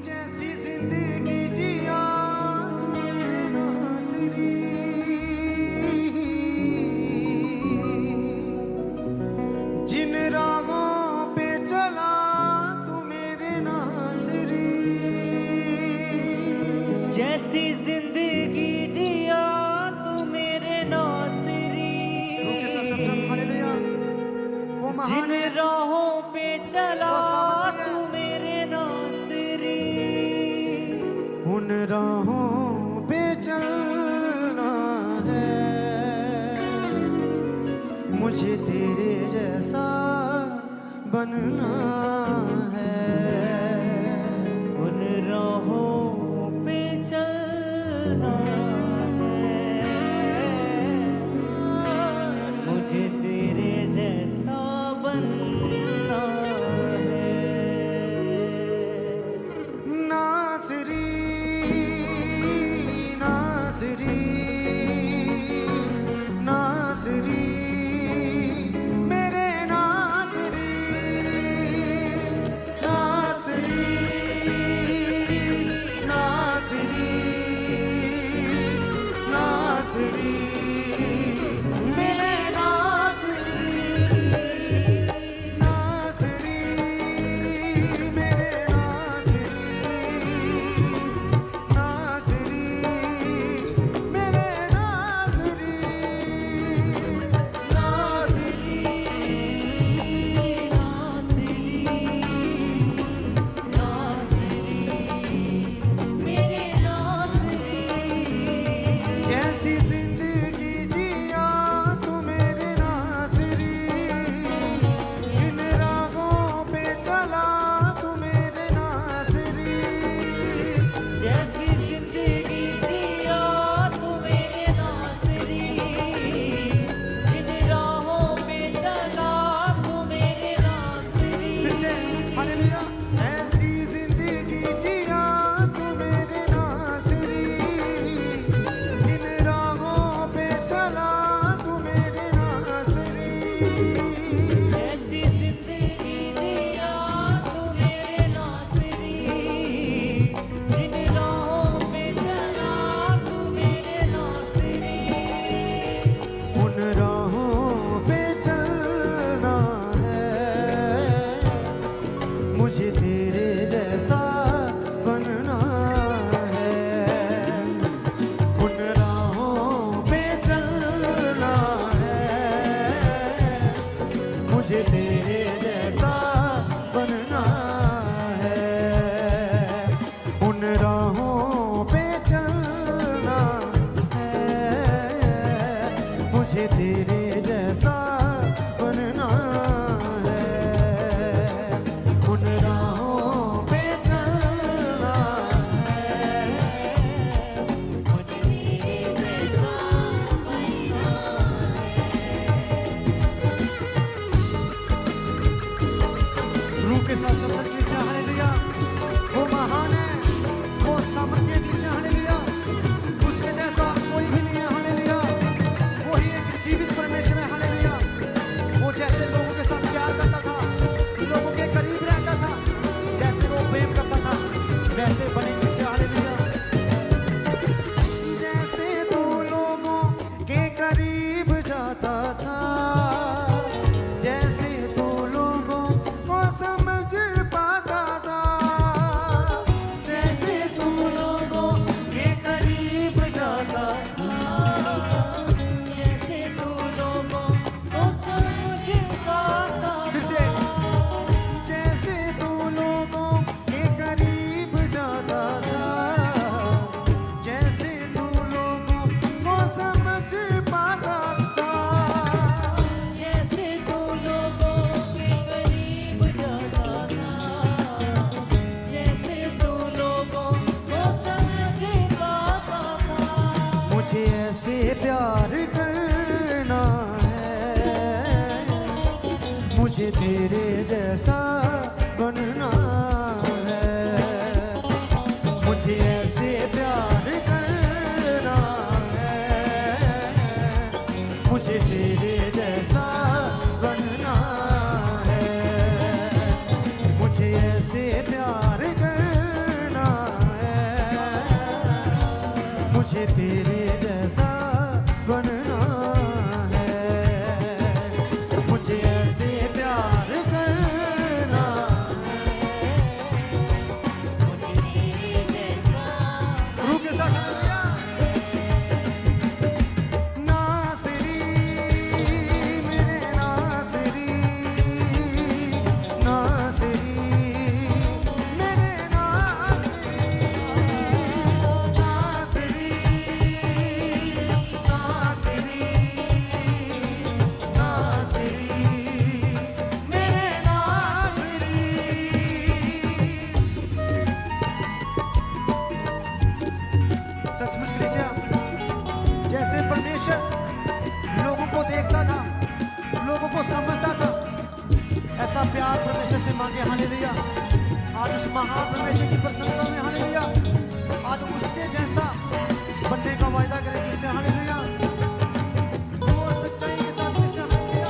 जैसी जिंदगी जिया तू मेरे नाज़री, जिन राहों पे चला तू मेरे नाज़री, जैसी जिंदगी जिया तू मेरे नाज़री, हालेलुया। वो महान जिन है, राहों पे चला वो सामर्थी है। तू मेरे नाज़री, उन राहों पे चलना है, मुझे तेरे जैसा बनना है। उन राहों पे चलना है, मुझे तेरे जैसा बनना है। नाज़री नाज़री नाज़री मेरे नाज़री, नाज़री नाज़री नाज़री मेरे नाज़री, नाज़री मेरे नाज़री, नाज़री मेरे नाज़री, जैसी जिंदगी जिया तू मेरे नाज़री, इन राहों पे चला तू मेरे नाज़री, जैसी जिंदगी जिया तू मेरे नाज़री, जिन राहों पे चला तू मेरे नाज़री, फिर से हालेलुया। ऐसी जिंदगी जिया तू मेरे नाज़री, इन राहों पे चला तू मेरे नाज़री, जैसी जिंदगी जिया तू मेरे नाज़री, जिन राहों पे चला तू मेरे नाज़री, उन राहों पे चलना है, मुझे तेरे जैसा बनना है। उन राहों पे चलना है, मुझे तेरे जैसा बनना है। उन राहों पे चलना है, मुझे तेरे जैसा बनना है। उन राहों पे चलना है, मुझे तेरे जैसा बनना रूह के साथ सब की से हालेलुया। वो महान है, वो सामर्थ्य की से हालेलुया। उसके जैसा कोई भी नहीं है हालेलुया। वही एक जीवित परमेश्वर है हालेलुया। वो जैसे लोगों के साथ प्यार करता था, लोगों के करीब रहता था, जैसे वो प्रेम करता था, वैसे बने की से हालेलुया। जैसे तू लोगों के करीब जाता था, जैसे तू लोगों को समझ पाता था, जैसे तू लोगों के करीब जाता था, जैसे तू लोगों को समझ पाता फिर से जैसे तू लोगों के करीब जाता था, जैसे तू लोगों को समझ पाता था, जैसे तू लोगों के करीब जाता था, जैसे तू लोगों को समझ पाता था, मुझे ऐसे प्यार करना है, मुझे तेरे जैसा बनना है। मुझे ऐसे प्यार करना है, मुझे तेरे जैसा बनना है। मुझे ऐसे प्यार करना मांगे हालेलुया। आज उस महान परमेश्वर की प्रशंसा में हालेलुया, आज उसके जैसा बनने का वायदा करें किसे हालेलुया, और सच्चाई के साथ किसे हालेलुया।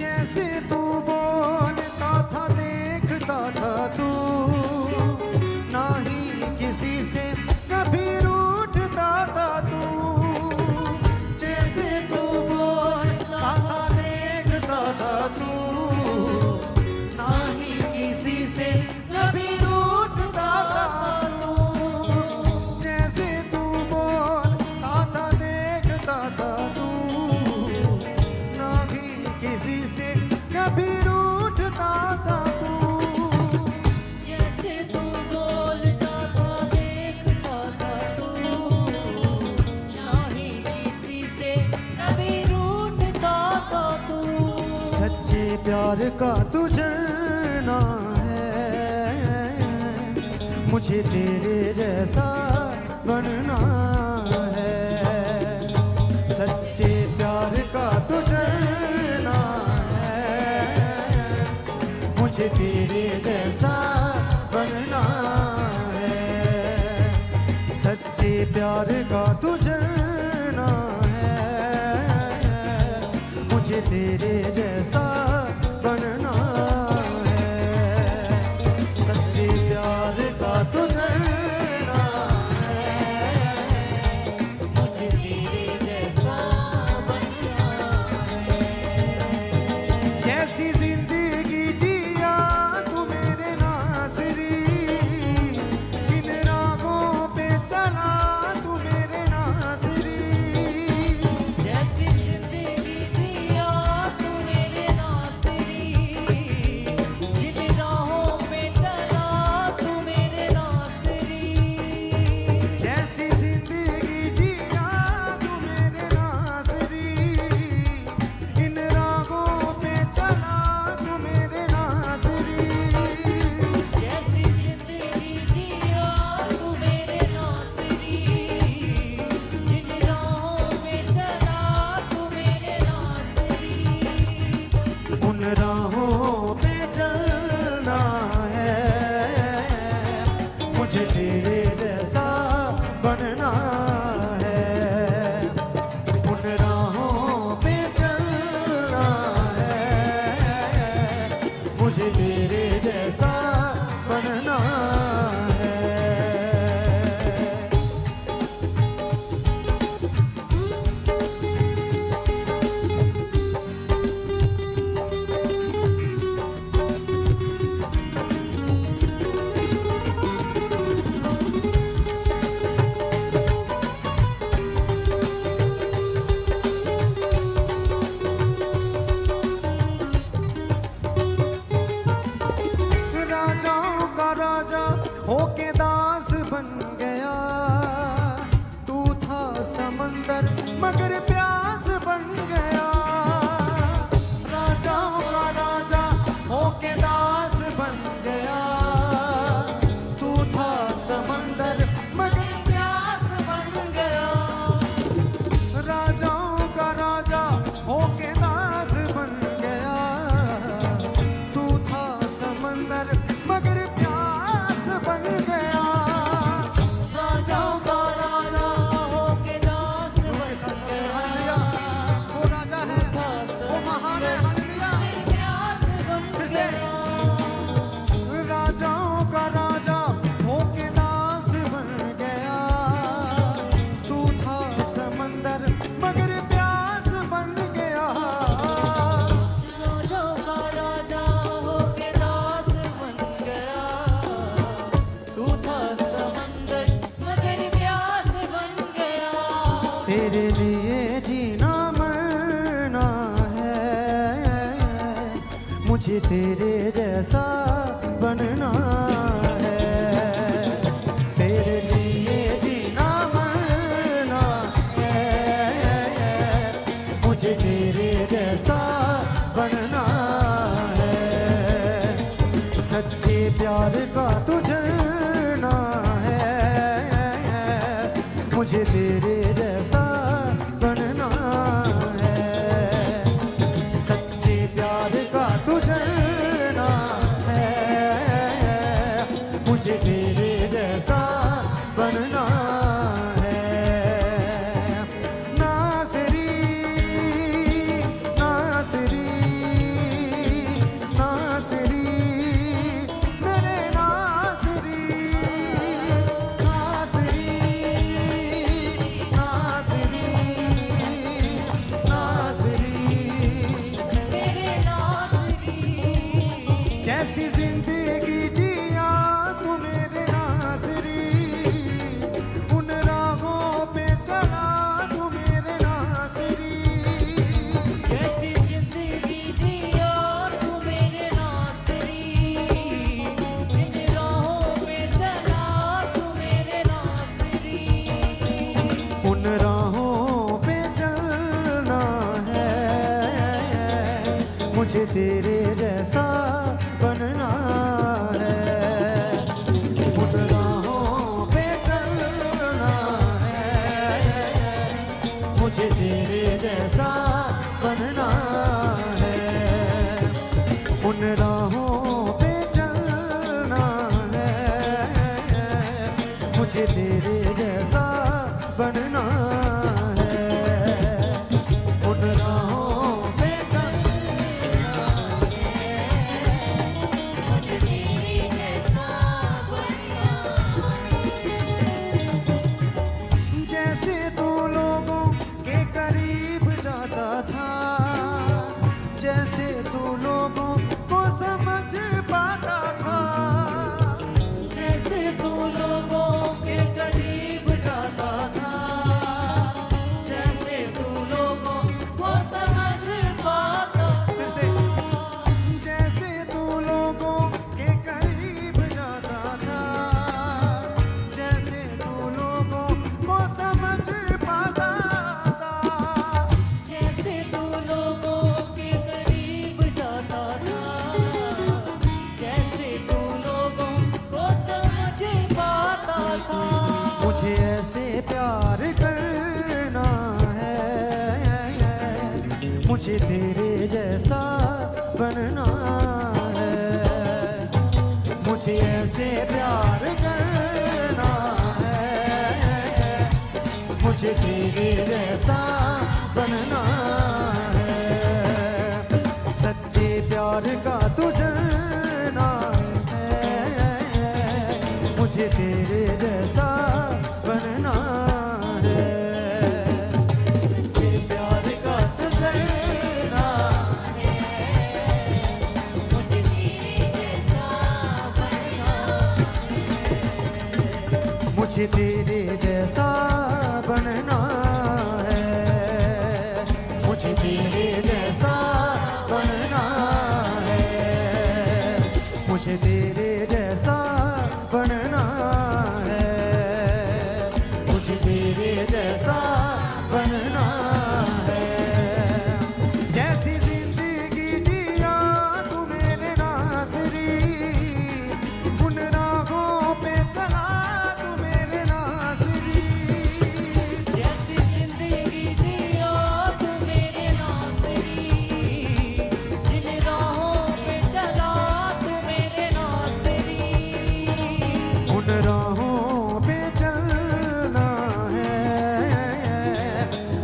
जैसे तू बोलता था देखता था तू, ना ही किसी से कभी रूठता था तू। जैसे तू बोलता था देखता था तू, ना ही किसी से कभी रूठता था तू। जैसे तू बोलता था देखता था तू, ना ही किसी से कभी रूठता था तू। जैसे तू बोलता था देखता था तू, ना ही किसी से कभी रूठता था तू। सच्चे प्यार का तू जलना है, मुझे तेरे जैसा बनना है। सच्चे प्यार का तू जलना है, मुझे तेरे जैसा बनना है। सच्चे प्यार का तू जलना है, मुझे तेरे जैसा बनना है। सच्चे प्यार का तू जलना है, मुझे तेरे जैसा बनना है। जैसी जिंदगी जिया तू मेरे नासरी, किन रागों पे चला तू मेरे नासरी। जैसी जिंदगी जिया तू मेरे नासरी, जिन राहों पे चला तू मेरे नासरी। जैसी जिंदगी जिया तू मेरे नासरी, इन रागों पे चला तू मेरे नासरी। जैसी जिंदगी जिया तू मेरे नासरी, जिन राहों पे चला तू मेरे नासरी। उन राहों पे चलना है, मुझे तेरे जैसा बनना है। उन राहों पे चलना है, मुझे तेरे जैसा बनना है। राजाओं का राजा होके दास बन गया, तू था समंदर मगर प्यास बन गया। राजाओं का राजा होके दास बन गया, तू था समंदर मगर प्यास बन गया। राजाओं का राजा होके दास बन गया, तू था समंदर मगर प्यास बन गया। राजाओं का राजा होके दास बन हालेलुया, वो राजा है, वो महान है। हालेलुया, प्यास बन फिर से। राजाओं का राजा होके दास बन गया, तू था समंदर मगर प्यास बन गया। राजाओं का राजा होके दास बन गया, तू था समंदर मगर प्यास बन गया। तेरे लिए जीना मरना है, मुझे तेरे जैसा बनना है। तेरे लिए जीना मरना है, मुझे तेरे जैसा बनना है। सच्चे प्यार का तू जलना है, बनना है, सच्चे प्यार का तू जलना है, मुझे तेरे जैसा बनना है। नाज़री नाज़री नाज़री मेरे नाज़री नाज़री नाज़री नाज़री मेरे नाज़री जैसी जिंदगी जिया तू मेरे नाज़री, उन राहों पे चला तू मेरे नाज़री, जैसी जिंदगी जिया तू मेरे नाज़री, जिन राहों पे चला तू मेरे नाज़री, उन राहों पे चलना है, मुझे तेरे जैसा बनना है, उन राहों पे चलना है, मुझे तेरे जैसा बनना है, उन राहों पे चलना है, मुझे तेरे जैसा बनना है, उन राहों पे चलना मुझे तेरे जैसा बनना जैसे तू लोगों के करीब जाता था, जैसे तू लोगों को समझ पाता था, जैसे तू लोगों के करीब जाता था, जैसे तू लोगों को समझ पाता फिर से जैसे तू लोगों के करीब जाता था, जैसे तू लोगों को समझ पाता था, जैसे तू लोगों के करीब जाता था, जैसे तू लोगों को समझ पाता था, मुझे ऐसे प्यार करना है, मुझे तेरे जैसा बनना है, मुझे ऐसे प्यार करना है, मुझे तेरे जैसा बनना है, सच्चे प्यार का तू जलना है, मुझे तेरे जैसा बनना है, सच्चे प्यार का तू जलना मुझे तेरे जैसा बनना मुझे तेरे जैसा बनना है, मुझे तेरे जैसा बनना है, मुझे तेरे जैसा बनना है, मुझे तेरे जैसा बनना है, जैसी जिंदगी जिया तू मेरे नाज़री, उन राहों पे चला तू मेरे नाज़री, जैसी जिंदगी जिया तू मेरे नाज़री, जिन राहों पे चला तू मेरे नाज़री, उन राहों पे चलना है,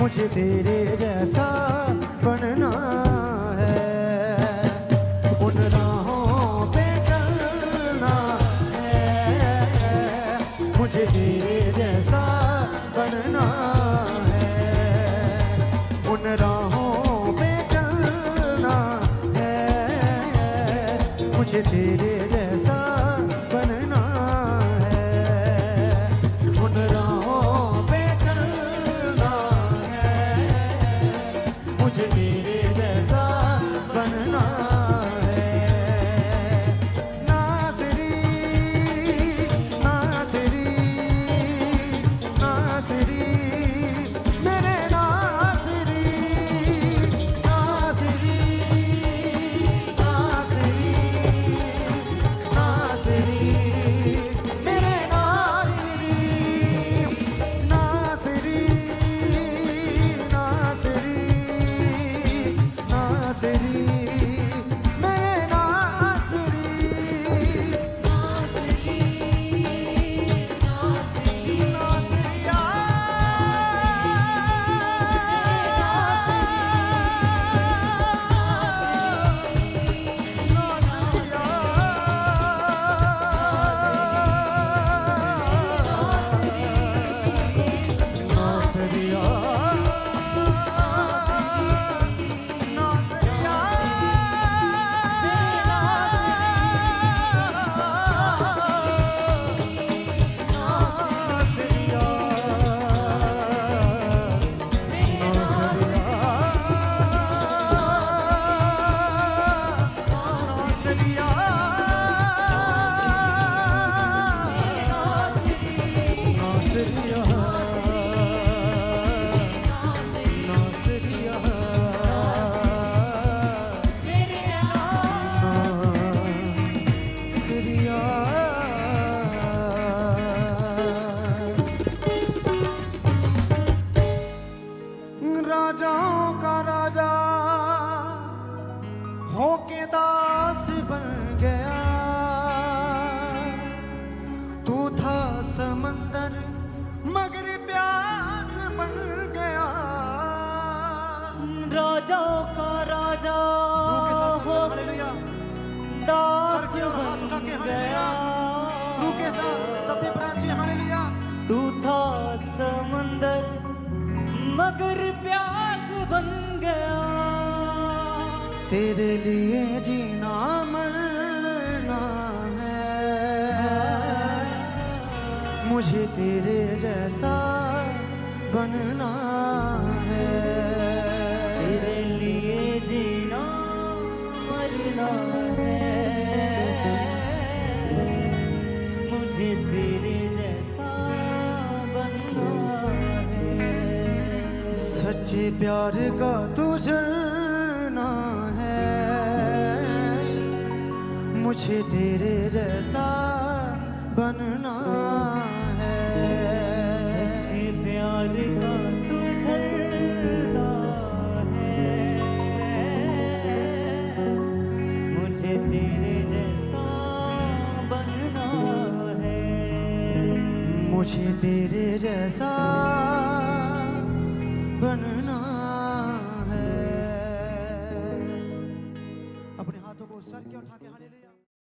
मुझे तेरे जैसा बनना है, उन राहों पे चलना है, मुझे तेरे जैसा बनना है, उन राहों पे चलना है, मुझे तेरे जैसा बनना है, उन राहों पे चलना है, मुझे तेरे जैसा बनना है, नाज़री नाज़री नाज़री मेरे नाज़री नाज़री राजाओं का राजा होके दास बन गया। तू था समंदर मगर प्यास बन गया। राजाओं का राजा रूह के साथ सब हो हालेलुया। दास सर की ओर हाथ उठा के बन हालेलुया। रूह के गया। साथ सभी प्राची हालेलुया। तू था समंदर मगर प्यास बन गया। तेरे लिए जीना मरना है, मुझे तेरे जैसा बनना है। तेरे लिए जीना मरना है, मुझे तेरे जैसा बनना है। सच्चे प्यार का तू जलना है, मुझे तेरे जैसा बनना है। सच्चे प्यार का तू झरना है, मुझे तेरे जैसा बनना है। मुझे तेरे जैसा बनना